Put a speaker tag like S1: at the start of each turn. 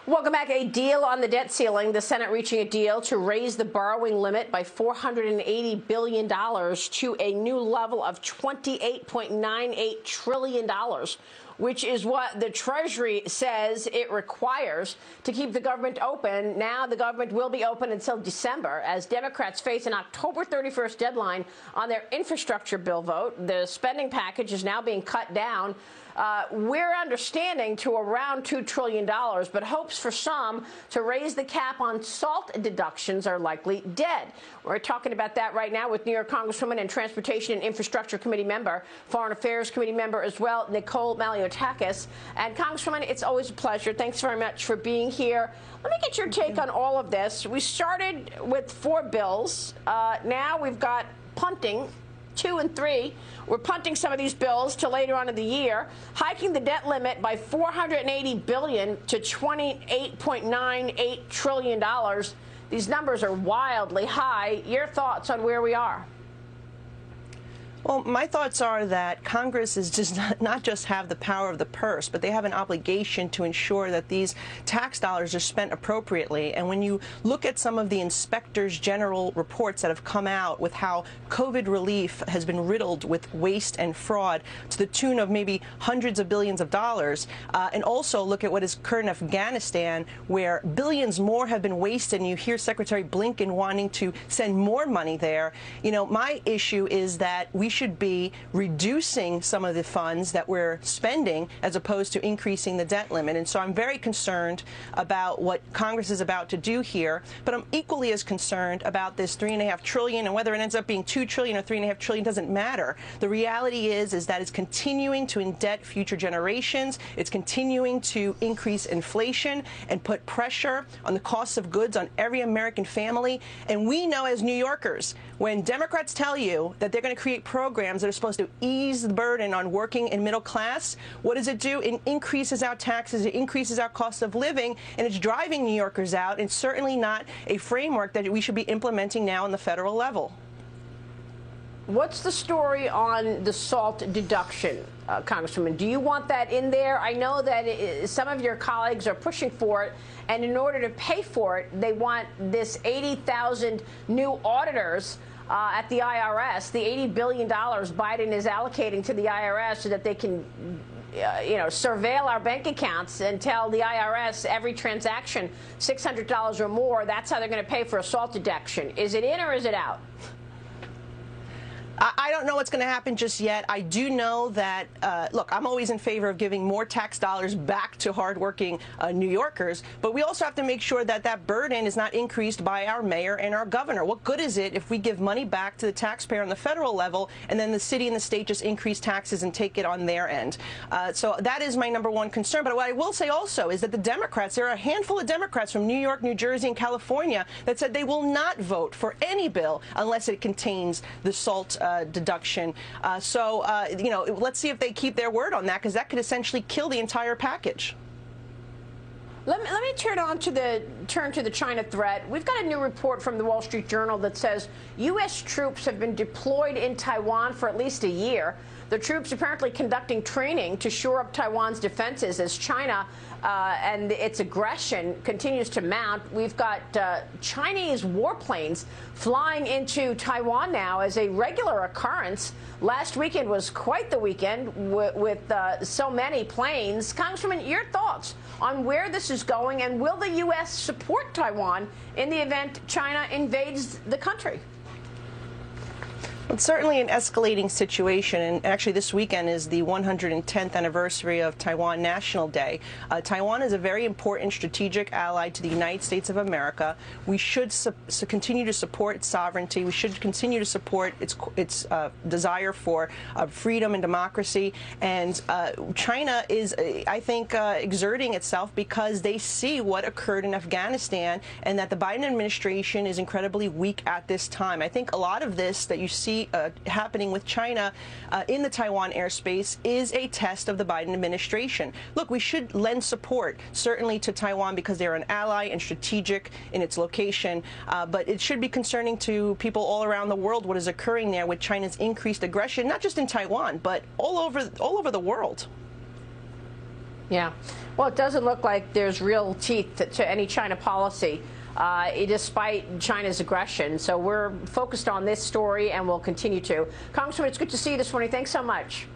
S1: Welcome back. A deal on the debt ceiling. The Senate reaching a deal to raise the borrowing limit by $480 billion to a new level of $28.98 trillion, which is what the Treasury says it requires to keep the government open. Now the government will be open until December as Democrats face an October 31st deadline on their infrastructure bill vote. The spending package is now being cut down. We're understanding to around $2 trillion, but hopes for some to raise the cap on SALT deductions are likely dead. We're talking about that right now with New York Congresswoman and Transportation and Infrastructure Committee member, Foreign Affairs Committee member as well, Nicole Maliotakis. And Congresswoman, it's always a pleasure. Thanks very much for being here. Let me get your take on all of this. We started with 4 bills. Now we've got punting. 2 and 3. We're punting some of these bills to later on in the year, hiking the debt limit by $480 billion to $28.98 trillion. These numbers are wildly high. Your thoughts on where we are?
S2: Well, my thoughts are that Congress is just not just have the power of the purse, but they have an obligation to ensure that these tax dollars are spent appropriately. And when you look at some of the inspectors general reports that have come out with how COVID relief has been riddled with waste and fraud to the tune of maybe hundreds of billions of dollars, and also look at what has occurred in Afghanistan, where billions more have been wasted, and you hear Secretary Blinken wanting to send more money there. You know, my issue is that we should be reducing some of the funds that we're spending as opposed to increasing the debt limit. And so I'm very concerned about what Congress is about to do here. But I'm equally as concerned about this $3.5 trillion, and whether it ends up being $2 trillion or $3.5 trillion doesn't matter. The reality is that it's continuing to indebt future generations. It's continuing to increase inflation and put pressure on the cost of goods on every American family. And we know as New Yorkers, when Democrats tell you that they're going to create programs that are supposed to ease the burden on working and middle class, what does it do? It increases our taxes, it increases our cost of living, and it's driving New Yorkers out. It's certainly not a framework that we should be implementing now on the federal level.
S1: What's the story on the SALT deduction, Congresswoman? Do you want that in there? I know that some of your colleagues are pushing for it, and in order to pay for it, they want this 80,000 new auditors at the IRS, the $80 billion Biden is allocating to the IRS so that they can surveil our bank accounts and tell the IRS every transaction $600 or more. That's how they're going to pay for a SALT deduction. Is it in or is it out?
S2: I don't know what's going to happen just yet. I do know that, look, I'm always in favor of giving more tax dollars back to hardworking New Yorkers, but we also have to make sure that that burden is not increased by our mayor and our governor. What good is it if we give money back to the taxpayer on the federal level and then the city and the state just increase taxes and take it on their end? So that is my number one concern. But what I will say also is that the Democrats, there are a handful of Democrats from New York, New Jersey, and California that said they will not vote for any bill unless it contains the SALT deduction. Let's see if they keep their word on that, because that could essentially kill the entire package.
S1: Let me turn to the China threat. We've got a new report from the Wall Street Journal that says U.S. troops have been deployed in Taiwan for at least a year. The troops apparently conducting training to shore up Taiwan's defenses as China and its aggression continues to mount. We've got Chinese warplanes flying into Taiwan now as a regular occurrence. Last weekend was quite the weekend with so many planes. Congresswoman, your thoughts on where this is going, and will the U.S. support Taiwan in the event China invades the country?
S2: It's certainly an escalating situation, and actually this weekend is the 110th anniversary of Taiwan National Day. Taiwan is a very important strategic ally to the United States of America. We should continue to support its sovereignty. We should continue to support its desire for freedom and democracy. And China is, I think, exerting itself because they see what occurred in Afghanistan and that the Biden administration is incredibly weak at this time. I think a lot of this that you see happening with China in the Taiwan airspace is a test of the Biden administration. Look, we should lend support, certainly to Taiwan, because they're an ally and strategic in its location, but it should be concerning to people all around the world what is occurring there with China's increased aggression, not just in Taiwan, but all over the world.
S1: Yeah. Well, it doesn't look like there's real teeth to any China policy, despite China's aggression. So we're focused on this story, and we'll continue to. Congressman, it's good to see you this morning. Thanks so much.